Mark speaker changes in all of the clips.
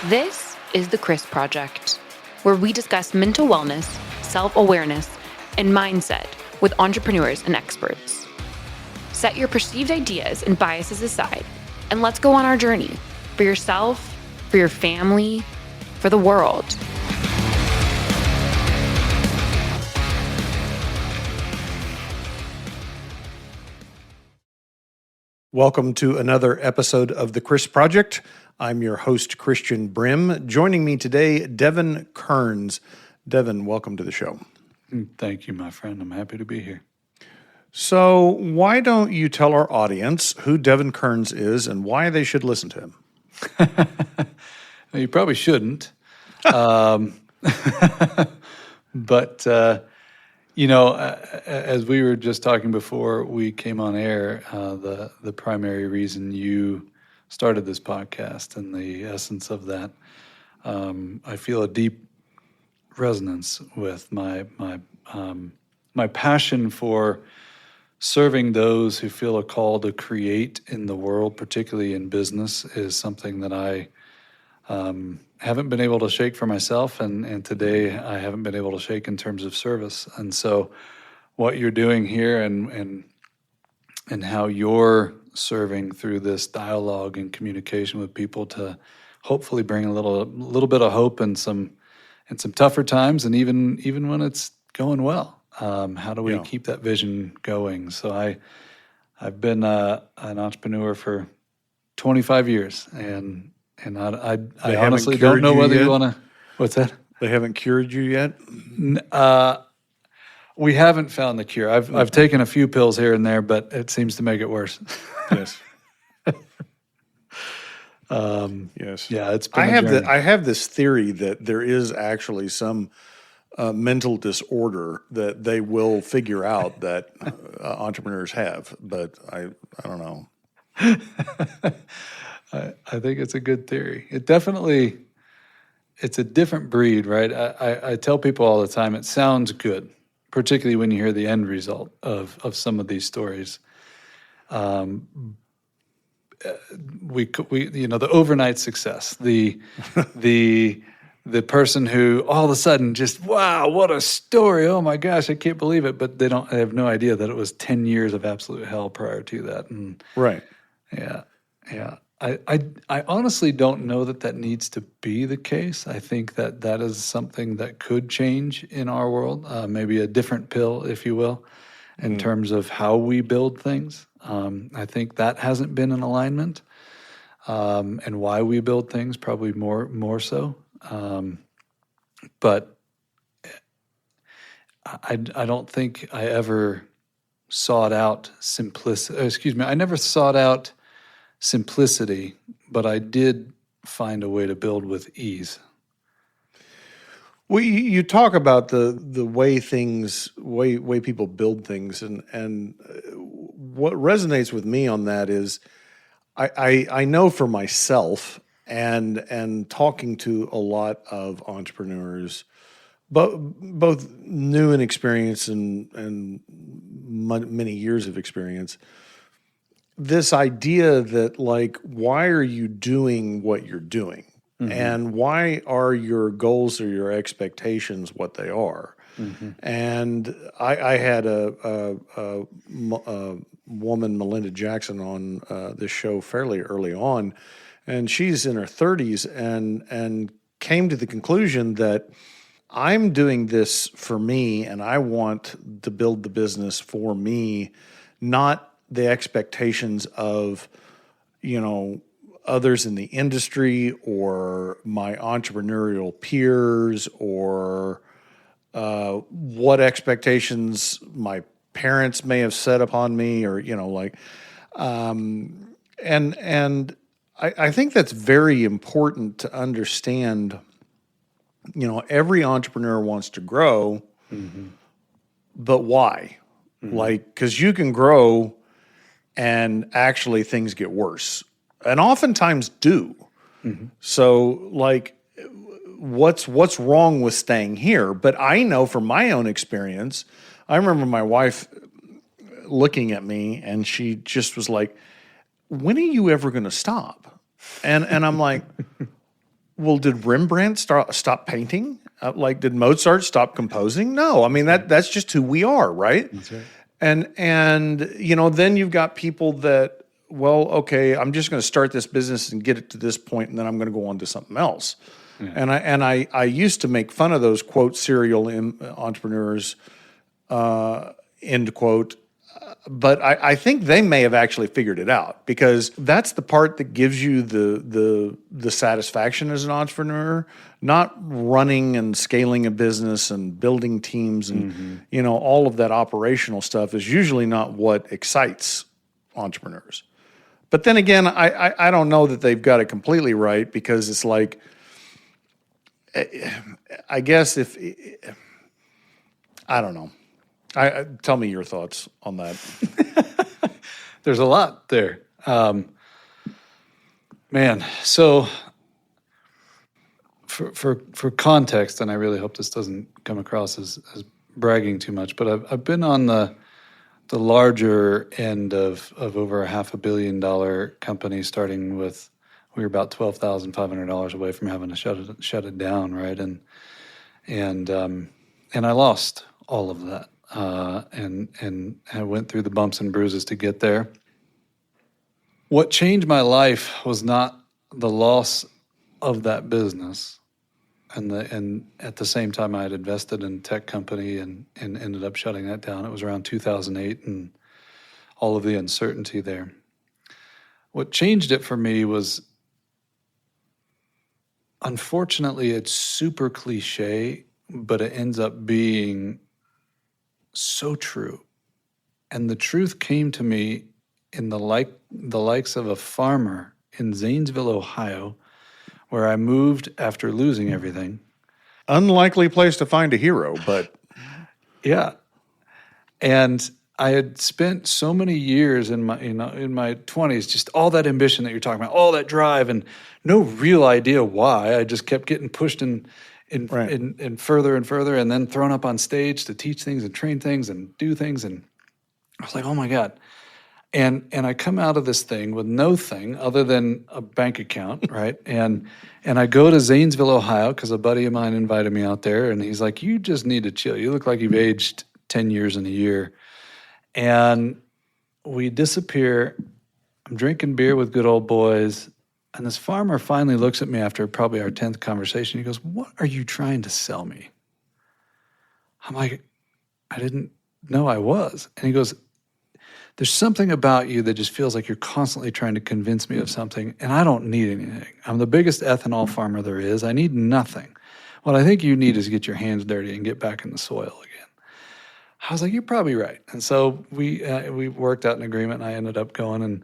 Speaker 1: This is the Chris Project, where we discuss mental wellness, self-awareness, and mindset with entrepreneurs and experts. Set your perceived ideas and biases aside, and let's go on our journey for yourself, for your family, for the world.
Speaker 2: Welcome to another episode of The Chris Project. I'm your host, Christian Brim. Joining me today, Devin Kearns. Devin, welcome to the show.
Speaker 3: Thank you, my friend. I'm happy to be here.
Speaker 2: So why don't you tell our audience who Devin Kearns is and why they should listen to him?
Speaker 3: You probably shouldn't. But, as we were just talking before we came on air, the primary reason you started this podcast and the essence of that, I feel a deep resonance with my passion for serving those who feel a call to create in the world, particularly in business, is something that I haven't been able to shake for myself, and today I haven't been able to shake in terms of service. And so what you're doing here and how you're serving through this dialogue and communication with people to hopefully bring a little bit of hope in some tougher times, and even when it's going well. How do we keep that vision going? So I've been an entrepreneur for 25 years, and I honestly don't know whether you want to. What's that?
Speaker 2: They haven't cured you yet?
Speaker 3: We haven't found the cure. I've taken a few pills here and there, but it seems to make it worse.
Speaker 2: Yes.
Speaker 3: Yes. Yeah, it's been
Speaker 2: I have this theory that there is actually some mental disorder that they will figure out that entrepreneurs have, but I don't know.
Speaker 3: I think it's a good theory. It's a different breed, right? I tell people all the time, it sounds good, particularly when you hear the end result of some of these stories. The overnight success, the person who all of a sudden just, wow, what a story. Oh my gosh, I can't believe it. But they have no idea that it was 10 years of absolute hell prior to that. And
Speaker 2: right.
Speaker 3: Yeah. I honestly don't know that needs to be the case. I think that is something that could change in our world, maybe a different pill, if you will, in terms of how we build things. I think that hasn't been in alignment, and why we build things probably more so. But I don't think I ever sought out simplicity. I never sought out simplicity, but I did find a way to build with ease.
Speaker 2: Well, you talk about the way people build things, and what resonates with me on that is I know for myself and talking to a lot of entrepreneurs, both new and experienced and many years of experience, this idea that, like, why are you doing what you're doing? Mm-hmm. And why are your goals or your expectations what they are? Mm-hmm. And I had a woman, Melinda Jackson, on this show fairly early on, and she's in her 30s and came to the conclusion that I'm doing this for me, and I want to build the business for me, not the expectations of, others in the industry or my entrepreneurial peers or what expectations my parents may have set upon me, or and I think that's very important to understand. Every entrepreneur wants to grow, but why? Because you can grow and actually things get worse, and oftentimes do. Mm-hmm. So, what's wrong with staying here? But I know from my own experience, I remember my wife looking at me, and she just was like, "When are you ever going to stop?" And I'm like, Well, did Rembrandt stop painting? Like, did Mozart stop composing? No, I mean that's just who we are, right?
Speaker 3: That's right.
Speaker 2: And you know, then you've got people that, well, okay, I'm just going to start this business and get it to this point, and then I'm going to go on to something else.
Speaker 3: Yeah.
Speaker 2: And I used to make fun of those quote serial entrepreneurs, end quote. But I think they may have actually figured it out, because that's the part that gives you the satisfaction as an entrepreneur, not running and scaling a business and building teams and you know, all of that operational stuff is usually not what excites entrepreneurs. But then again, I don't know that they've got it completely right, because it's like, I guess if I don't know. Tell me your thoughts on that.
Speaker 3: There's a lot there. Man, so for context, and I really hope this doesn't come across as bragging too much, but I've been on the larger end of over $500 million company, starting with, we were about $12,500 away from having to shut it down, right? And I lost all of that. And I went through the bumps and bruises to get there. What changed my life was not the loss of that business, and at the same time I had invested in a tech company and ended up shutting that down. It was around 2008 and all of the uncertainty there. What changed it for me was, unfortunately, it's super cliche, but it ends up being so true. And the truth came to me in the likes of a farmer in Zanesville, Ohio, where I moved after losing everything.
Speaker 2: Unlikely place to find a hero, but
Speaker 3: Yeah. And I had spent so many years in my 20s, just all that ambition that you're talking about, all that drive, and no real idea why. I just kept getting pushed in further and further, and then thrown up on stage to teach things and train things and do things. And I was like, oh my God. And I come out of this thing with no thing other than a bank account, right? And I go to Zanesville, Ohio, because a buddy of mine invited me out there, and he's like, you just need to chill. You look like you've aged 10 years in a year. And we disappear. I'm drinking beer with good old boys. And this farmer finally looks at me after probably our 10th conversation. He goes, what are you trying to sell me? I'm like, I didn't know I was. And he goes, there's something about you that just feels like you're constantly trying to convince me of something, and I don't need anything. I'm the biggest ethanol farmer there is. I need nothing. What I think you need is get your hands dirty and get back in the soil again. I was like, you're probably right. And so we worked out an agreement, and I ended up going and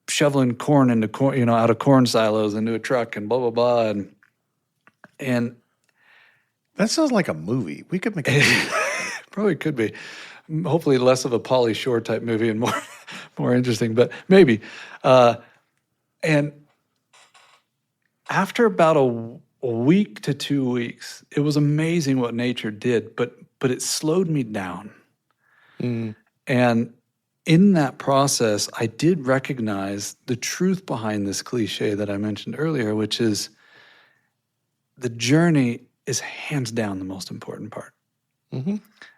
Speaker 3: shoveling corn into corn, out of corn silos into a truck and blah, blah, blah. And
Speaker 2: that sounds like a movie. We could make a movie.
Speaker 3: Probably could be. Hopefully less of a Pauly Shore type movie and more interesting, but maybe. And after about a week to 2 weeks, it was amazing what nature did, but it slowed me down. And in that process, I did recognize the truth behind this cliche that I mentioned earlier, which is the journey is hands down the most important part.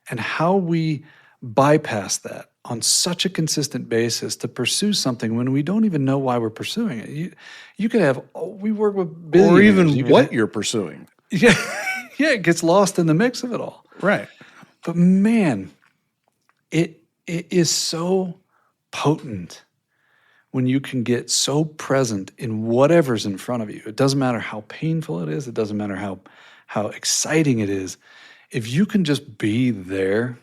Speaker 3: And how we bypass that on such a consistent basis to pursue something when we don't even know why we're pursuing it. You could have, we work with billionaires.
Speaker 2: Or even what you're pursuing.
Speaker 3: Yeah, it gets lost in the mix of it all.
Speaker 2: Right.
Speaker 3: But man, it is so potent when you can get so present in whatever's in front of you. It doesn't matter how painful it is. It doesn't matter how exciting it is. If you can just be there,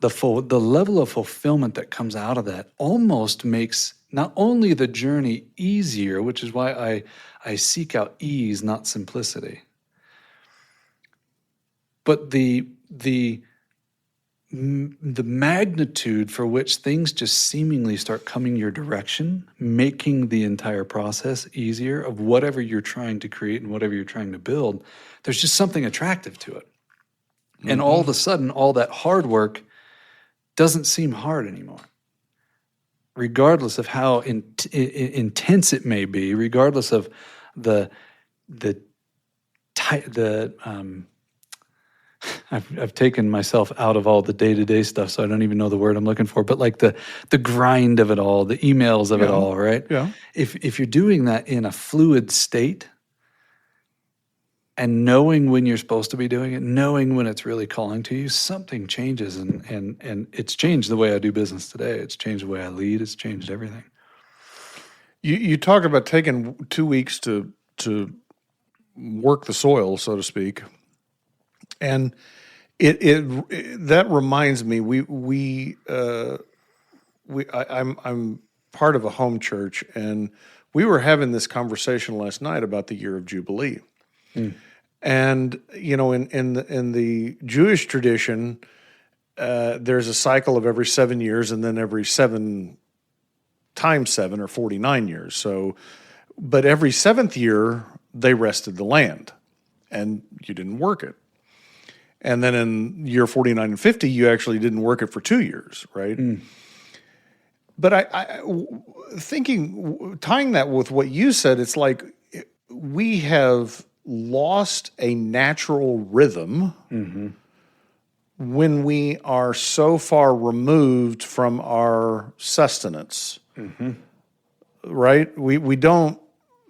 Speaker 3: the level of fulfillment that comes out of that almost makes not only the journey easier, which is why I seek out ease, not simplicity, but the magnitude for which things just seemingly start coming your direction, making the entire process easier of whatever you're trying to create and whatever you're trying to build, there's just something attractive to it. And all of a sudden, all that hard work doesn't seem hard anymore. Regardless of how intense it may be, regardless of the the I've taken myself out of all the day-to-day stuff, so I don't even know the word I'm looking for, but like the grind of it all, the emails of it all, right?
Speaker 2: Yeah.
Speaker 3: If you're doing that in a fluid state and knowing when you're supposed to be doing it, knowing when it's really calling to you, something changes, and it's changed the way I do business today. It's changed the way I lead. It's changed everything.
Speaker 2: You talk about taking 2 weeks to work the soil, so to speak, and it that reminds me I'm part of a home church, and we were having this conversation last night about the year of Jubilee. And in the Jewish tradition, there's a cycle of every 7 years, and then every 7 times 7 or 49 years. So, but every 7th year they rested the land, and you didn't work it. And then in year 49 and 50, you actually didn't work it for 2 years, right? But I thinking, tying that with what you said, it's like we have lost a natural rhythm when we are so far removed from our sustenance, right? We don't,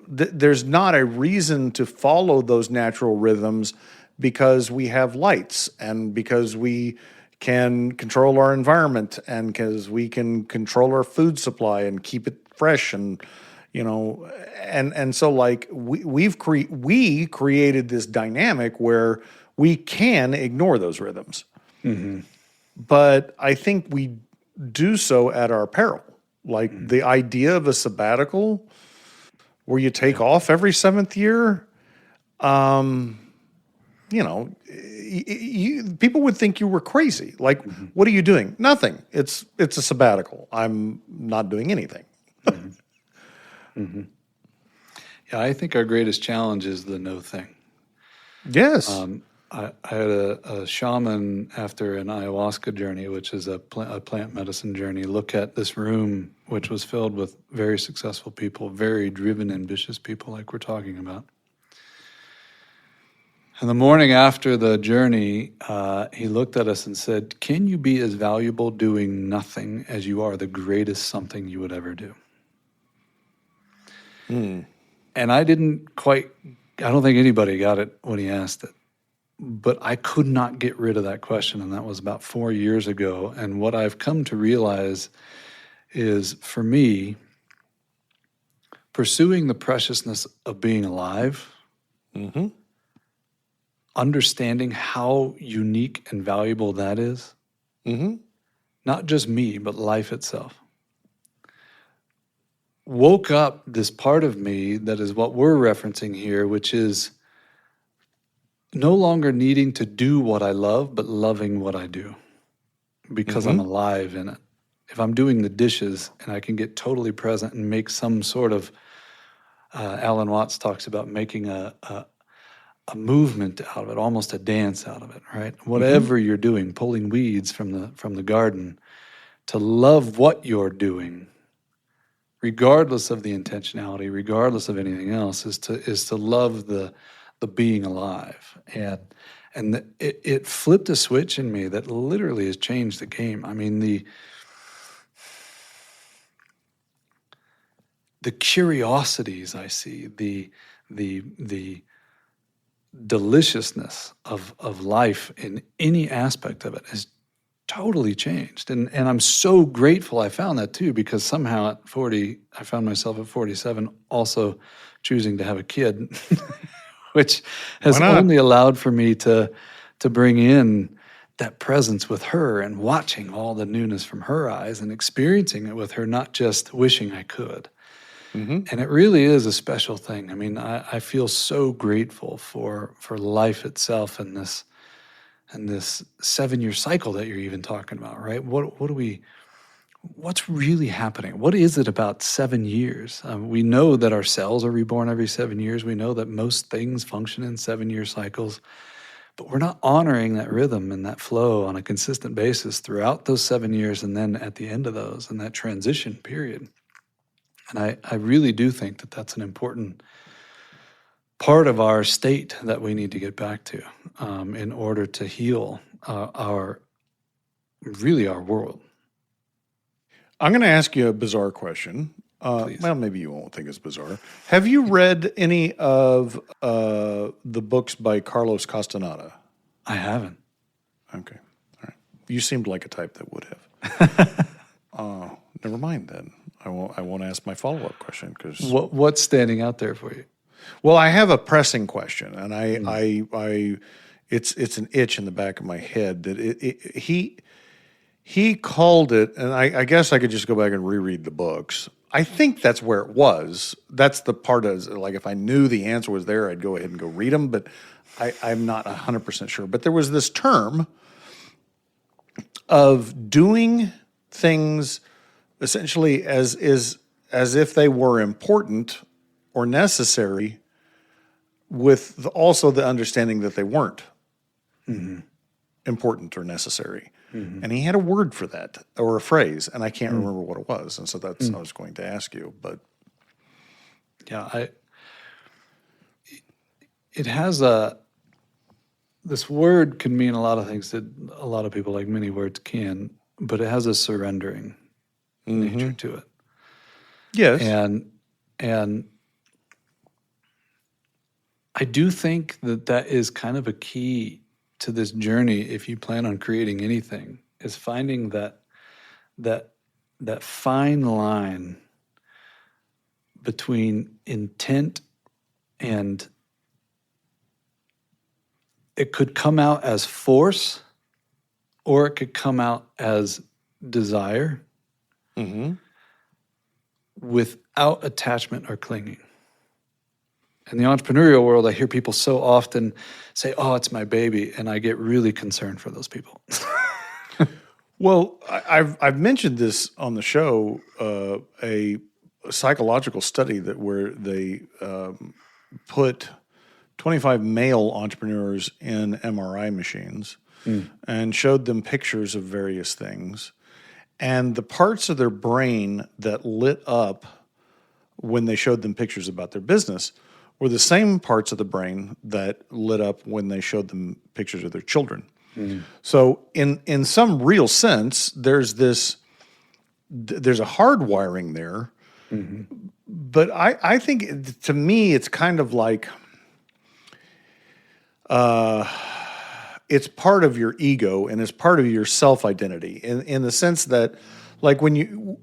Speaker 2: there's not a reason to follow those natural rhythms because we have lights and because we can control our environment and because we can control our food supply and keep it fresh and and so like we created this dynamic where we can ignore those rhythms, but I think we do so at our peril. Like the idea of a sabbatical where you take off every 7th year, people would think you were crazy. Like, what are you doing? Nothing. It's a sabbatical. I'm not doing anything.
Speaker 3: Yeah, I think our greatest challenge is the no thing.
Speaker 2: Yes.
Speaker 3: I had a shaman after an ayahuasca journey, which is a plant medicine journey, look at this room, which was filled with very successful people, very driven, ambitious people like we're talking about. And the morning after the journey, he looked at us and said, "Can you be as valuable doing nothing as you are the greatest something you would ever do?" And I don't think anybody got it when he asked it. But I could not get rid of that question, and that was about 4 years ago. And what I've come to realize is, for me, pursuing the preciousness of being alive, understanding how unique and valuable that is, not just me, but life itself, woke up this part of me that is what we're referencing here, which is no longer needing to do what I love, but loving what I do because I'm alive in it. If I'm doing the dishes and I can get totally present and make some sort of, Alan Watts talks about making a movement out of it, almost a dance out of it, right? Whatever you're doing, pulling weeds from the garden, to love what you're doing, regardless of the intentionality, regardless of anything else, is to love the being alive. And it flipped a switch in me that literally has changed the game. I mean, the curiosities I see, the deliciousness of life in any aspect of it has totally changed. And I'm so grateful I found that too, because somehow at 40, I found myself at 47 also choosing to have a kid, which has only allowed for me to bring in that presence with her and watching all the newness from her eyes and experiencing it with her, not just wishing I could. And it really is a special thing. I mean, I feel so grateful for life itself and this 7-year cycle that you're even talking about, right? What's really happening? What is it about 7 years? We know that our cells are reborn every 7 years. We know that most things function in 7-year cycles, but we're not honoring that rhythm and that flow on a consistent basis throughout those 7 years and then at the end of those and that transition period. And I really do think that that's an important part of our state that we need to get back to in order to heal our world.
Speaker 2: I'm going to ask you a bizarre question. Well, maybe you won't think it's bizarre. Have you read any of the books by Carlos Castaneda?
Speaker 3: I haven't.
Speaker 2: Okay. All right. You seemed like a type that would have. Never mind then. I won't ask my follow-up question because
Speaker 3: What's standing out there for you?
Speaker 2: Well, I have a pressing question, and it's an itch in the back of my head that he called it, and I guess I could just go back and reread the books. I think that's where it was. That's the part of, like, if I knew the answer was there, I'd go ahead and go read them, but I'm not 100% sure. But there was this term of doing things essentially as if they were important or necessary, with also the understanding that they weren't important or necessary. Mm-hmm. And he had a word for that, or a phrase, and I can't remember what it was. And so that's I was going to ask you, but
Speaker 3: yeah, it has this word can mean a lot of things that a lot of people, like many words, can, but it has a surrendering nature to it.
Speaker 2: Yes,
Speaker 3: and I do think that is kind of a key to this journey, if you plan on creating anything, is finding that fine line between intent and it could come out as force or it could come out as desire without attachment or clinging. In the entrepreneurial world, I hear people so often say, "Oh, it's my baby," and I get really concerned for those people.
Speaker 2: Well, I've mentioned this on the show, a psychological study where they put 25 male entrepreneurs in MRI machines and showed them pictures of various things, and the parts of their brain that lit up when they showed them pictures about their business were the same parts of the brain that lit up when they showed them pictures of their children. So in some real sense, there's a hardwiring there. But I think, to me, it's kind of like it's part of your ego and it's part of your self-identity in the sense that, like, when you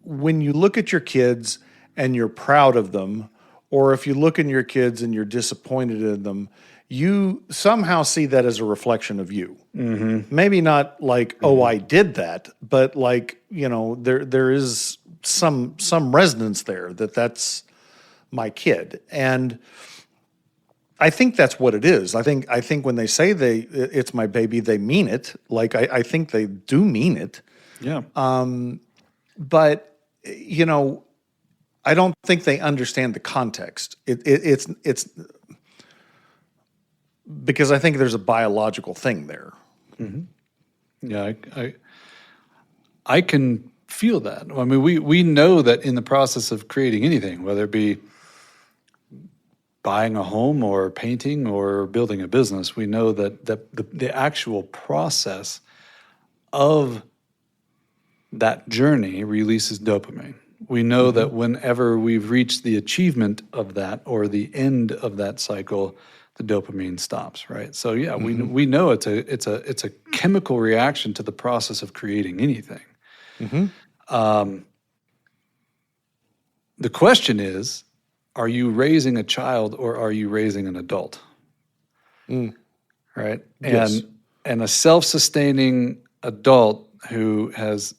Speaker 2: look at your kids and you're proud of them, or if you look in your kids and you're disappointed in them, you somehow see that as a reflection of you. Maybe not like, oh, I did that, but like, there is some resonance there that's my kid. And I think that's what it is. I think when they say it's my baby, they mean it. Like, I think they do mean it.
Speaker 3: Yeah.
Speaker 2: But, I don't think they understand the context. It's because I think there's a biological thing there.
Speaker 3: Yeah, I can feel that. I mean, we know that in the process of creating anything, whether it be buying a home or painting or building a business, we know that the actual process of that journey releases dopamine. We know that whenever we've reached the achievement of that or the end of that cycle, the dopamine stops, right? So yeah, we know it's a chemical reaction to the process of creating anything. The question is, are you raising a child or are you raising an adult? Right?
Speaker 2: Yes.
Speaker 3: And a self-sustaining adult who has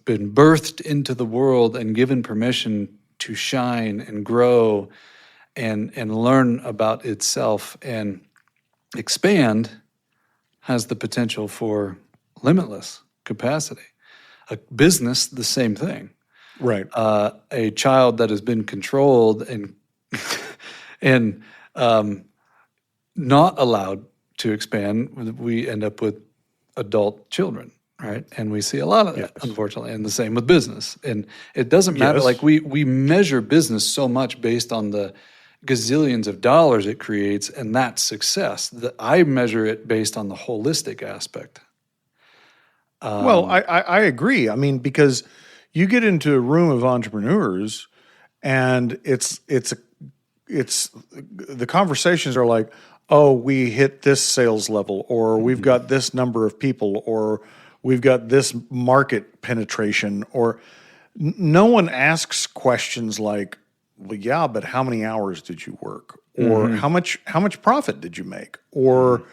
Speaker 3: been birthed into the world and given permission to shine and grow and learn about itself and expand has the potential for limitless capacity. A business, the same thing.
Speaker 2: Right.
Speaker 3: A child that has been controlled and not allowed to expand, we end up with adult children. Right. And we see a lot of that, unfortunately, and the same with business. And it doesn't matter.
Speaker 2: Yes.
Speaker 3: Like we measure business so much based on the gazillions of dollars it creates, and that's success. I measure it based on the holistic aspect.
Speaker 2: Well, I agree. I mean, because you get into a room of entrepreneurs, and it's the conversations are like, oh, we hit this sales level, or we've got this number of people, or we've got this market penetration, or no one asks questions like, well, yeah, but how many hours did you work, or how much profit did you make, or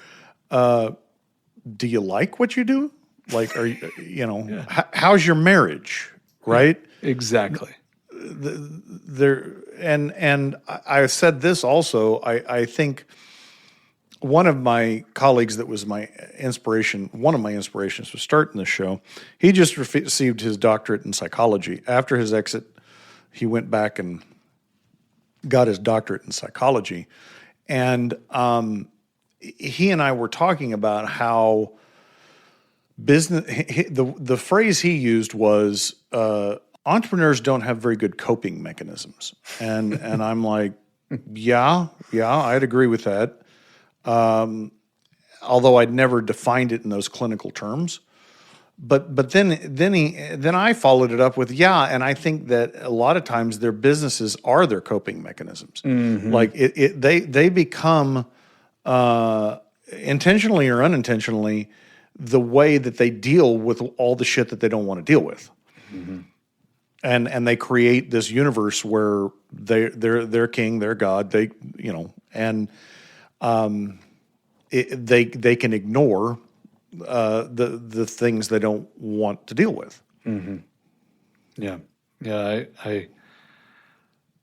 Speaker 2: do you like what you do? Like, are you, how's your marriage, right?
Speaker 3: Exactly.
Speaker 2: There, and I said this also. I think one of my colleagues that was my inspiration, one of my inspirations was starting the show. He just received his doctorate in psychology. After his exit, he went back and got his doctorate in psychology. And he and I were talking about how business, the phrase he used was, entrepreneurs don't have very good coping mechanisms. And I'm like, yeah, I'd agree with that. Although I'd never defined it in those clinical terms. But then I followed it up with, and I think that a lot of times their businesses are their coping mechanisms. Like they become intentionally or unintentionally the way that they deal with all the shit that they don't want to deal with. And they create this universe where they're king, they're God, they can ignore the things they don't want to deal with.
Speaker 3: Yeah.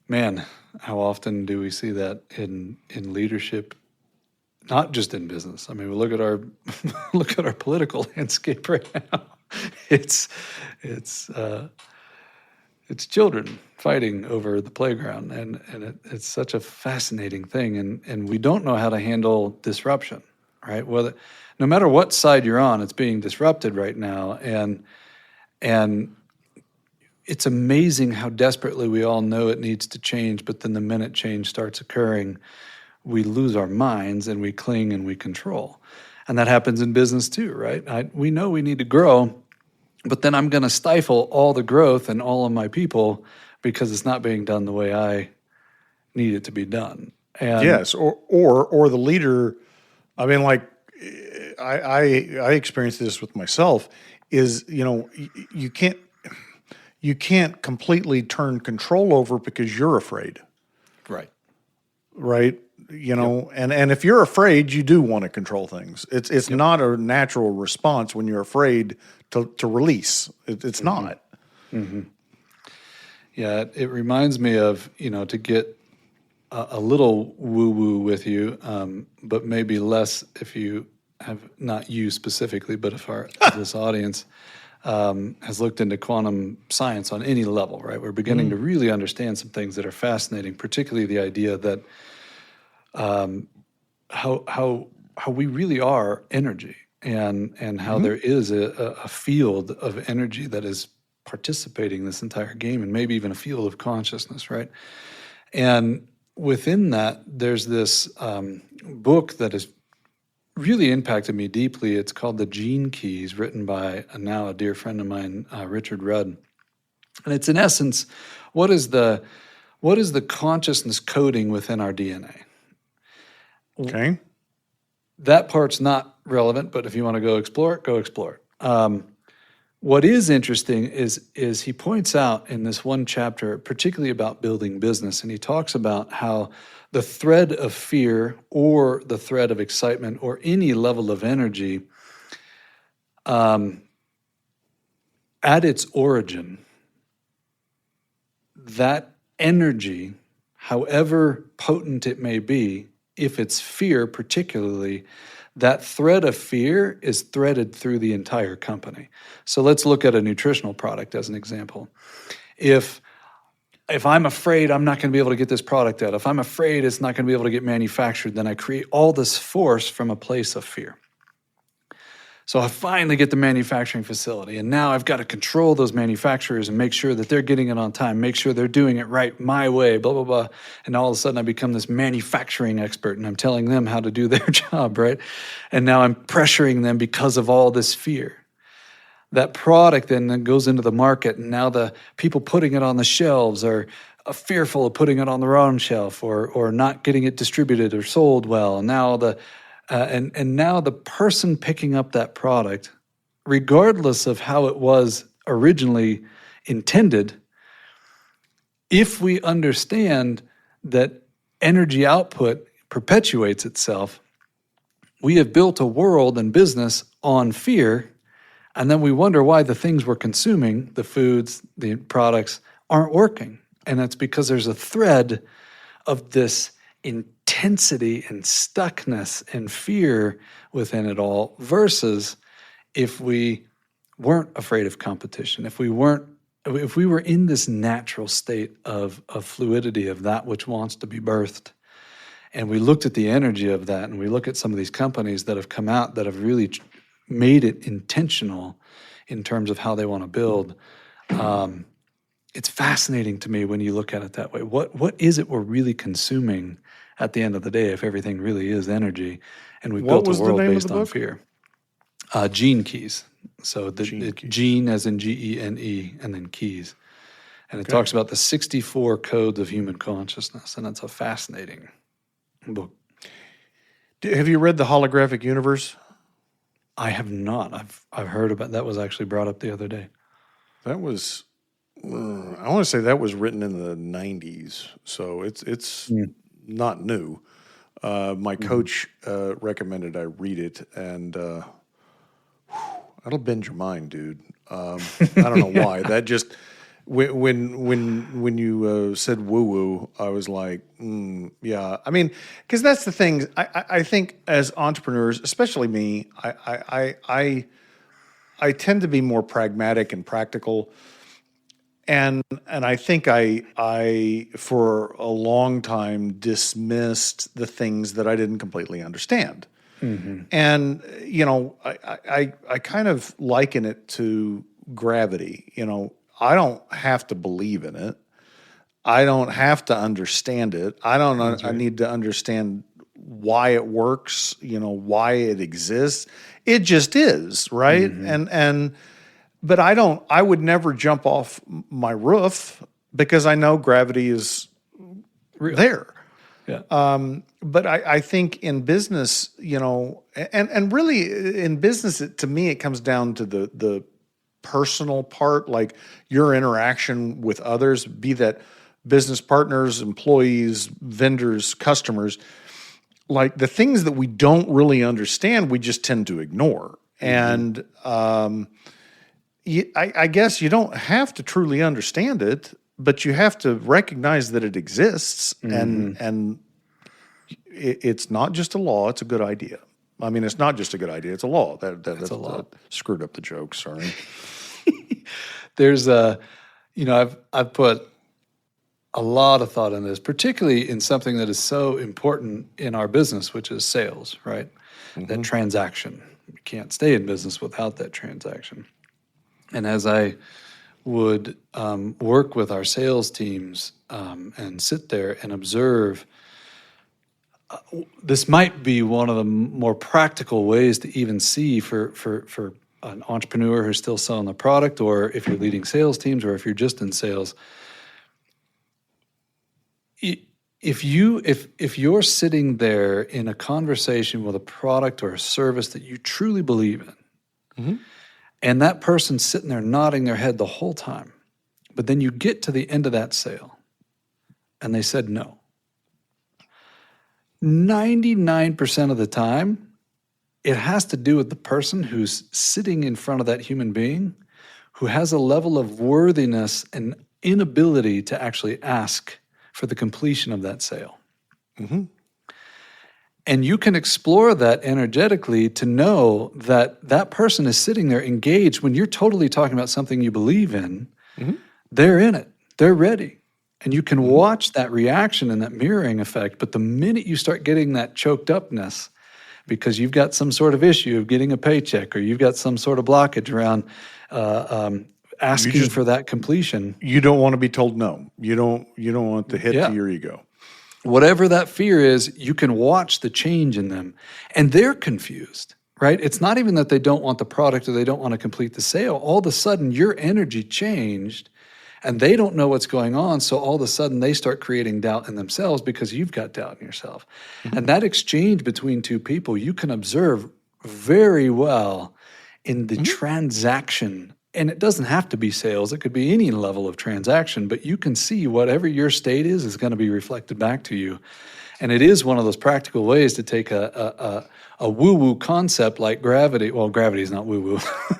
Speaker 3: Man, how often do we see that in leadership? Not just in business. I mean, we look at our political landscape right now. It's children fighting over the playground, and it's such a fascinating thing. And we don't know how to handle disruption, right? Whether no matter what side you're on, it's being disrupted right now, and it's amazing how desperately we all know it needs to change. But then the minute change starts occurring, we lose our minds and we cling and we control. And that happens in business too, right? We know we need to grow, but then I'm going to stifle all the growth and all of my people because it's not being done the way I need it to be done. And
Speaker 2: yes, or the leader. I mean, like I experienced this with myself. Is you can't completely turn control over because you're afraid, right? And if you're afraid, you do want to control things. It's not a natural response when you're afraid to release. It's not.
Speaker 3: Yeah, it reminds me of, to get a little woo-woo with you, but maybe less if you have, not you specifically, but if this audience has looked into quantum science on any level, right? We're beginning to really understand some things that are fascinating, particularly the idea that how we really are energy, and how there is a field of energy that is participating in this entire game, and maybe even a field of consciousness, right? And within that, there's this book that has really impacted me deeply. It's called The Gene Keys, written by now a dear friend of mine, Richard Rudd. And it's in essence, what is the consciousness coding within our DNA?
Speaker 2: Okay.
Speaker 3: That part's not relevant, but if you want to go explore it, go explore it. What is interesting is he points out in this one chapter, particularly about building business, and he talks about how the thread of fear or the thread of excitement or any level of energy, at its origin, that energy, however potent it may be, if it's fear particularly, that thread of fear is threaded through the entire company. So let's look at a nutritional product as an example. If I'm afraid I'm not going to be able to get this product out, if I'm afraid it's not going to be able to get manufactured, then I create all this force from a place of fear. So I finally get the manufacturing facility, and now I've got to control those manufacturers and make sure that they're getting it on time, make sure they're doing it right my way, blah, blah, blah. And all of a sudden I become this manufacturing expert, and I'm telling them how to do their job, right? And now I'm pressuring them because of all this fear. That product then goes into the market, and now the people putting it on the shelves are fearful of putting it on the wrong shelf or not getting it distributed or sold well. And now now the person picking up that product, regardless of how it was originally intended, if we understand that energy output perpetuates itself, we have built a world and business on fear, and then we wonder why the things we're consuming, the foods, the products, aren't working. And that's because there's a thread of this intensity and stuckness and fear within it all, versus if we weren't afraid of competition, if we were in this natural state of fluidity of that which wants to be birthed, and we looked at the energy of that, and we look at some of these companies that have come out that have really made it intentional in terms of how they want to build. It's fascinating to me when you look at it that way. What is it we're really consuming at the end of the day if everything really is energy, and we built a world based on fear? Gene Keys. So the gene as in Gene, and then keys. And it talks about the 64 codes of human consciousness, and it's a fascinating book.
Speaker 2: Have you read The Holographic Universe?
Speaker 3: I have not. I've heard about that. Was actually brought up the other day.
Speaker 2: That was, I want to say that was written in the 90s, so it's not new. My coach recommended I read it, and that'll bend your mind, dude. I don't know why. That just when you said woo woo, I was like, yeah. I mean, because that's the thing. I think as entrepreneurs, especially me, I tend to be more pragmatic and practical. And I think I for a long time dismissed the things that I didn't completely understand. Mm-hmm. And I kind of liken it to gravity. I don't have to believe in it. I don't have to understand it. I need to understand why it works. Why it exists. It just is, right? Mm-hmm. But I would never jump off my roof because I know gravity is real. There. Yeah. But I think in business, and really in business, to me, it comes down to the personal part, like your interaction with others, be that business partners, employees, vendors, customers, like the things that we don't really understand, we just tend to ignore. Mm-hmm. And, I guess you don't have to truly understand it, but you have to recognize that it exists, mm-hmm. and it's not just a law; it's a good idea. I mean, it's not just a good idea; it's a law. That's a law. Screwed up the joke. Sorry.
Speaker 3: There's I've put a lot of thought in this, particularly in something that is so important in our business, which is sales, right? Mm-hmm. That transaction. You can't stay in business without that transaction. And as I would work with our sales teams and sit there and observe, this might be one of the more practical ways to even see for an entrepreneur who's still selling the product, or if you're leading sales teams, or if you're just in sales. If you're sitting there in a conversation with a product or a service that you truly believe in, mm-hmm. and that person's sitting there nodding their head the whole time, but then you get to the end of that sale and they said no. 99% of the time, it has to do with the person who's sitting in front of that human being who has a level of worthiness and inability to actually ask for the completion of that sale. Mm-hmm. And you can explore that energetically to know that that person is sitting there engaged when you're totally talking about something you believe in. Mm-hmm. They're in it. They're ready. And you can mm-hmm. watch that reaction and that mirroring effect. But the minute you start getting that choked upness, because you've got some sort of issue of getting a paycheck, or you've got some sort of blockage around asking for that completion.
Speaker 2: You don't want to be told no. You don't want the hit to your ego.
Speaker 3: Whatever that fear is, you can watch the change in them. And they're confused, right? It's not even that they don't want the product or they don't want to complete the sale. All of a sudden, your energy changed and they don't know what's going on. So all of a sudden, they start creating doubt in themselves because you've got doubt in yourself. Mm-hmm. And that exchange between two people, you can observe very well in the transaction. And it doesn't have to be sales. It could be any level of transaction, but you can see whatever your state is going to be reflected back to you. And it is one of those practical ways to take a woo-woo concept like gravity. Well, gravity is not woo-woo,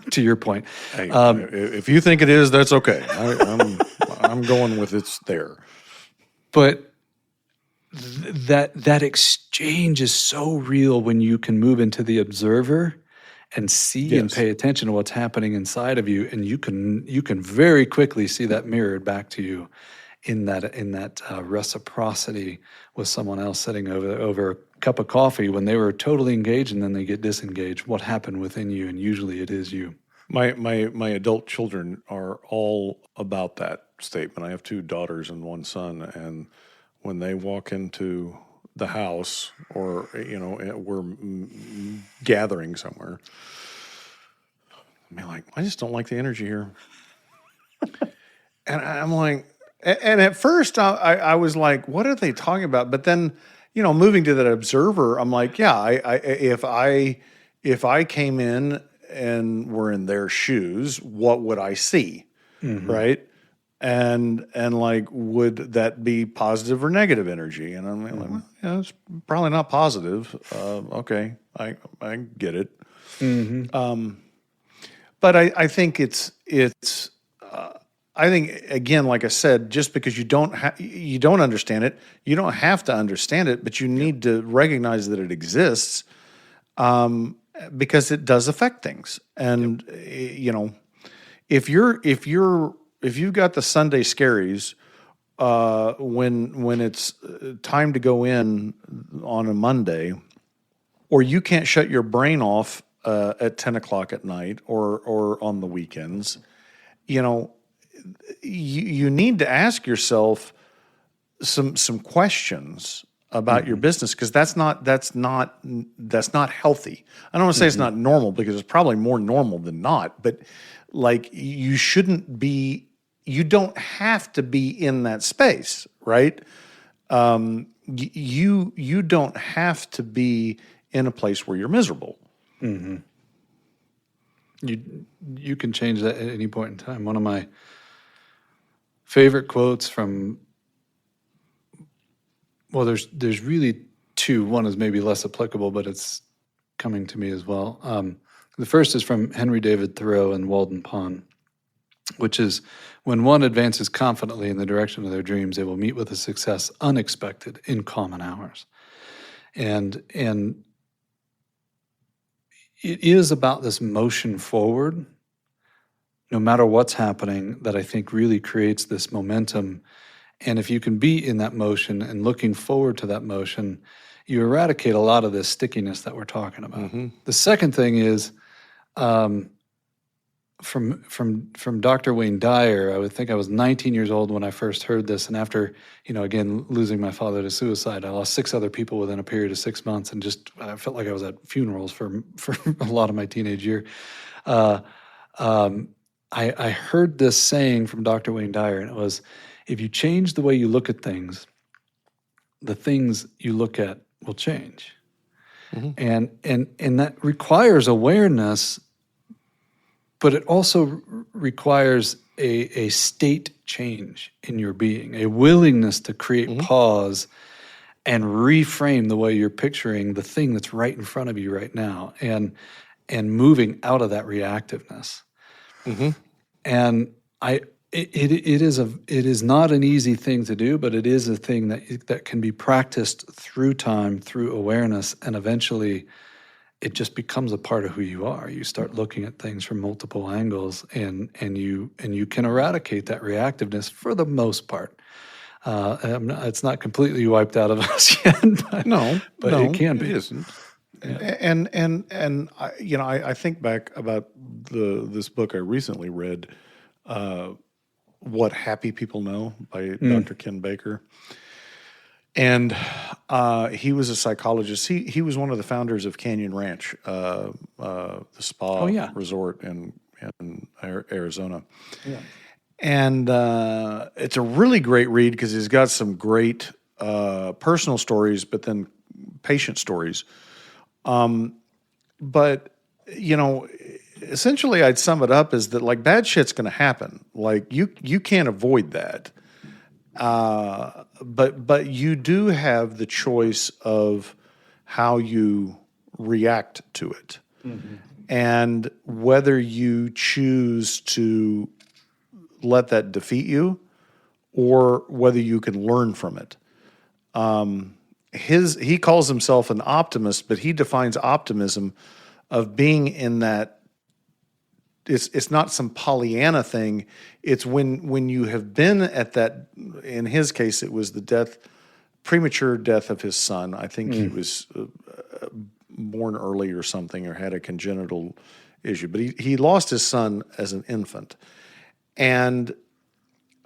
Speaker 3: to your point.
Speaker 2: Hey, if you think it is, that's okay. I'm going with it's there.
Speaker 3: But that exchange is so real when you can move into the observer and see and pay attention to what's happening inside of you, and you can very quickly see that mirrored back to you in that reciprocity with someone else sitting over a cup of coffee when they were totally engaged and then they get disengaged. What happened within you, and usually it is you.
Speaker 2: My adult children are all about that statement. I have 2 daughters and 1 son, and when they walk into the house, or we're gathering somewhere, I'm like, I just don't like the energy here. And I'm like, and at first I was like, what are they talking about? But then, moving to that observer, I'm like, yeah, if I came in and were in their shoes, what would I see, right? And like, would that be positive or negative energy? And I'm like, well, it's probably not positive. Okay, I get it. But I think it's I think, again, like I said, just because you don't understand it, you don't have to understand it, but you need to recognize that it exists, because it does affect things. And if you've got the Sunday scaries, when it's time to go in on a Monday, or you can't shut your brain off at 10 o'clock at night or on the weekends, you need to ask yourself some questions about your business, because that's not healthy. I don't want to say it's not normal, because it's probably more normal than not, but like, you don't have to be in that space, right? You don't have to be in a place where you're miserable.
Speaker 3: Mm-hmm. You can change that at any point in time. One of my favorite quotes from, well, there's really 2. One is maybe less applicable, but it's coming to me as well. The first is from Henry David Thoreau in Walden Pond, which is, when one advances confidently in the direction of their dreams, they will meet with a success unexpected in common hours. And it is about this motion forward, no matter what's happening, that I think really creates this momentum. And if you can be in that motion and looking forward to that motion, you eradicate a lot of this stickiness that we're talking about. The second thing is, from Dr. Wayne Dyer. I would think I was 19 years old when I first heard this, and after, again, losing my father to suicide, I lost 6 other people within a period of 6 months, and I felt like I was at funerals for a lot of my teenage year. I heard this saying from Dr. Wayne Dyer, and it was, if you change the way you look at things, the things you look at will change. And that requires awareness, but it also requires a state change in your being, a willingness to create pause and reframe the way you're picturing the thing that's right in front of you right now, and moving out of that reactiveness. And it is not an easy thing to do, but it is a thing that can be practiced through time, through awareness, and eventually it just becomes a part of who you are. You start looking at things from multiple angles, and you can eradicate that reactiveness for the most part. It's not completely wiped out of us yet, but it can be.
Speaker 2: It isn't. And I think back about this book I recently read, What Happy People Know by Dr. Ken Baker. And he was a psychologist. He was one of the founders of Canyon Ranch, the spa resort in Arizona.
Speaker 3: Yeah.
Speaker 2: And it's a really great read because he's got some great personal stories, but then patient stories. But essentially, I'd sum it up as that like bad shit's going to happen. Like you can't avoid that. But you do have the choice of how you react to it, and whether you choose to let that defeat you, or whether you can learn from it. He calls himself an optimist, but he defines optimism of being in that. It's not some Pollyanna thing. It's when you have been at that. In his case, it was the premature death of his son. I think he was born early or something, or had a congenital issue. But he lost his son as an infant, and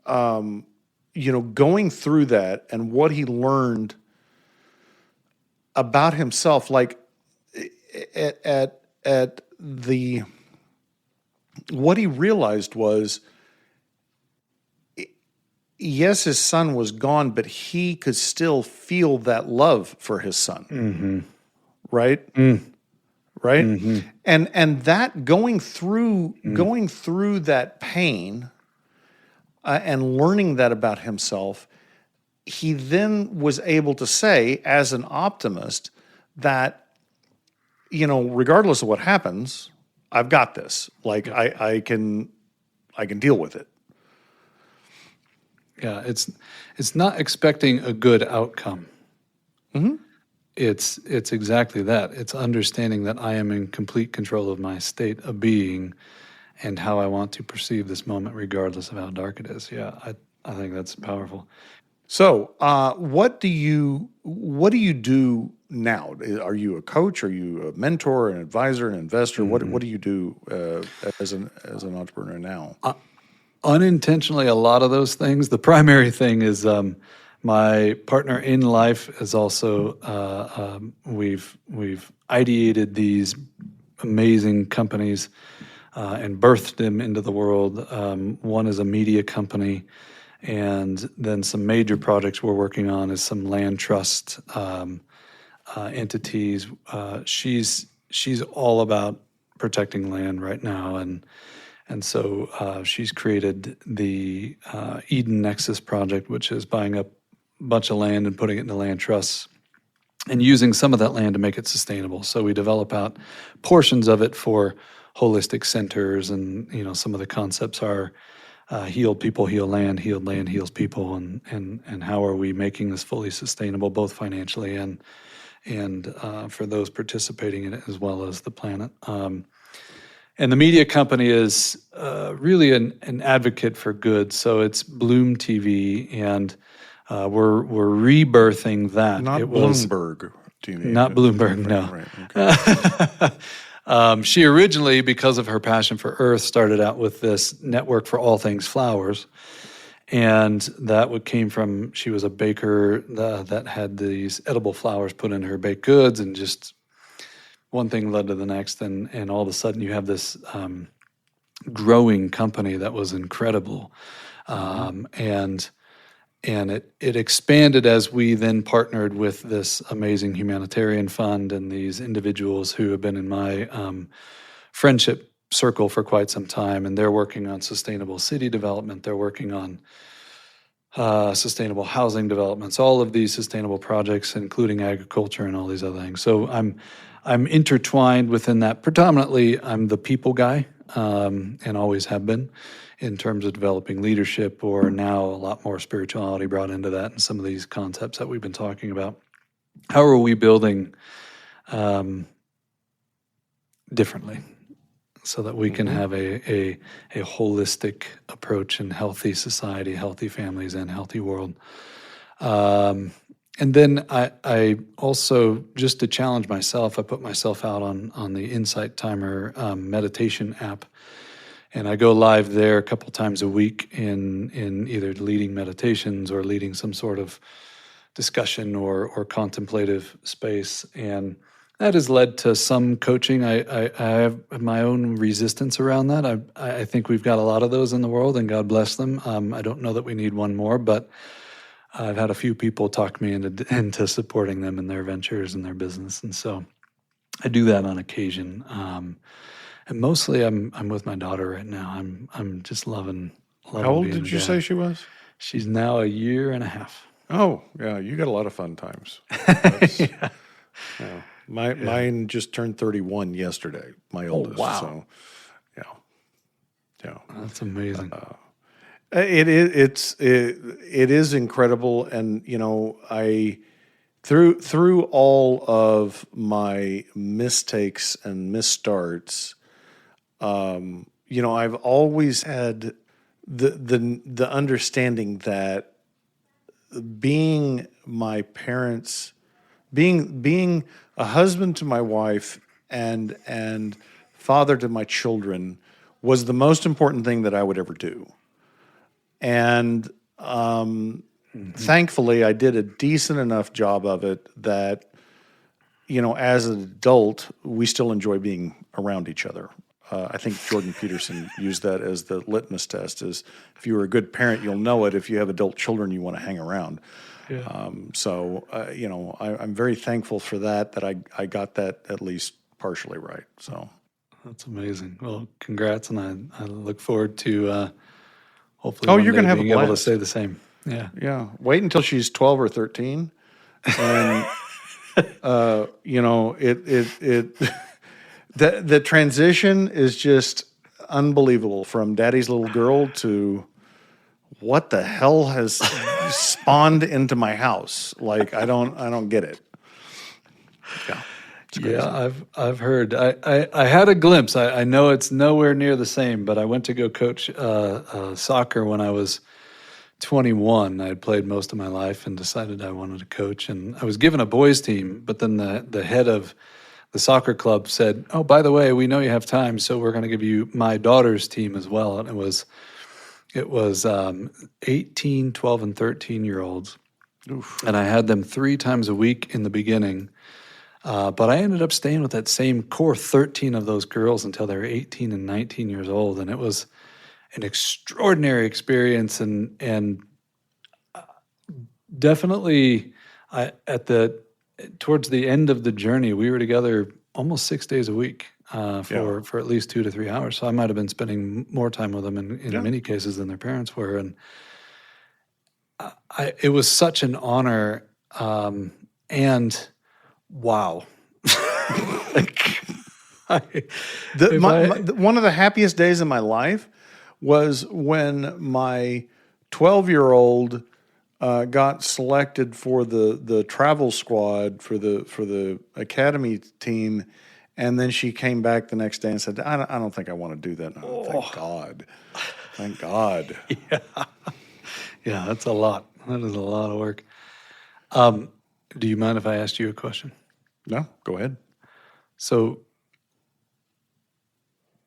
Speaker 2: going through that and what he learned about himself, like at the. What he realized was, yes, his son was gone, but he could still feel that love for his son. Right? Right? And that going through that pain and learning that about himself, he then was able to say, as an optimist, that, regardless of what happens, I've got this. Like I can deal with it.
Speaker 3: Yeah, it's not expecting a good outcome. It's exactly that. It's understanding that I am in complete control of my state of being and how I want to perceive this moment, regardless of how dark it is. Yeah, I think that's powerful.
Speaker 2: So, what do you do now? Are you a coach? Are you a mentor, an advisor, an investor? What do you do as an entrepreneur now?
Speaker 3: Unintentionally, a lot of those things. The primary thing is my partner in life is also we've ideated these amazing companies and birthed them into the world. One is a media company. And then some major projects we're working on is some land trust entities. She's all about protecting land right now, and so she's created the Eden Nexus project, which is buying up a bunch of land and putting it into land trusts and using some of that land to make it sustainable. So we develop out portions of it for holistic centers, and some of the concepts are. Healed people heal land, healed land heals people, and how are we making this fully sustainable, both financially and for those participating in it, as well as the planet. And the media company is really an advocate for good. So it's Bloom TV, and we're rebirthing that.
Speaker 2: Not Bloomberg TV.
Speaker 3: Not Bloomberg, no.
Speaker 2: Right, okay.
Speaker 3: She originally, because of her passion for Earth, started out with this network for all things flowers. And that came from, she was a baker that had these edible flowers put in her baked goods, and just one thing led to the next. And all of a sudden you have this growing company that was incredible. And it expanded as we then partnered with this amazing humanitarian fund and these individuals who have been in my friendship circle for quite some time. And they're working on sustainable city development. They're working on sustainable housing developments, all of these sustainable projects, including agriculture and all these other things. So I'm intertwined within that. Predominantly, I'm the people guy, and always have been, in terms of developing leadership, or now a lot more spirituality brought into that, and some of these concepts that we've been talking about. How are we building differently so that we can have a holistic approach and healthy society, healthy families, and healthy world? And then I also, just to challenge myself, I put myself out on the Insight Timer meditation app, and I go live there a couple times a week in either leading meditations or leading some sort of discussion or contemplative space. And that has led to some coaching. I have my own resistance around that. I think we've got a lot of those in the world, and God bless them. I don't know that we need one more, but I've had a few people talk me into supporting them in their ventures and their business, and so I do that on occasion. And mostly, I'm with my daughter right now. I'm just loving
Speaker 2: How old
Speaker 3: being
Speaker 2: did
Speaker 3: a
Speaker 2: you
Speaker 3: dad.
Speaker 2: say she was?
Speaker 3: She's now 1.5 years.
Speaker 2: Oh, yeah, you got a lot of fun times. That's,
Speaker 3: Yeah.
Speaker 2: yeah. Mine just turned 31 yesterday, my oldest.
Speaker 3: wow.
Speaker 2: So, yeah. Yeah.
Speaker 3: That's amazing.
Speaker 2: It is incredible, and I through all of my mistakes and misstarts, I've always had the understanding that being my parents, being a husband to my wife and father to my children was the most important thing that I would ever do. And thankfully, I did a decent enough job of it that, as an adult, we still enjoy being around each other. I think Jordan Peterson used that as the litmus test: is if you were a good parent, you'll know it. If you have adult children, you want to hang around.
Speaker 3: Yeah.
Speaker 2: I'm very thankful for that. That I got that at least partially right. So
Speaker 3: That's amazing. Well, congrats, and I look forward to hopefully
Speaker 2: Oh,
Speaker 3: one
Speaker 2: you're
Speaker 3: day
Speaker 2: gonna have a
Speaker 3: being able to
Speaker 2: blast.
Speaker 3: say the same. Yeah.
Speaker 2: yeah, wait until she's 12 or 13, and the transition is just unbelievable from daddy's little girl to what the hell has spawned into my house. Like I don't get it. Yeah. It's crazy.
Speaker 3: Yeah, I've heard. I had a glimpse. I know it's nowhere near the same, but I went to go coach soccer when I was 21. I had played most of my life and decided I wanted to coach. And I was given a boys team, but then the head of the soccer club said, "Oh, by the way, we know you have time, so we're going to give you my daughter's team as well." And it was 18, 12, and 13-year-olds. And I had them 3 times a week in the beginning. But I ended up staying with that same core 13 of those girls until they were 18 and 19 years old. And it was an extraordinary experience. And definitely towards the end of the journey, we were together almost 6 days a week for at least 2 to 3 hours. So I might have been spending more time with them in many cases than their parents were. And it was such an honor. And wow.
Speaker 2: One of the happiest days of my life was when my 12-year-old got selected for the travel squad for the academy team, and then she came back the next day and said, "I don't think I want to do that." Thank God.
Speaker 3: Yeah, that's a lot. That is a lot of work. Do you mind if I asked you a question?
Speaker 2: No, go ahead.
Speaker 3: So,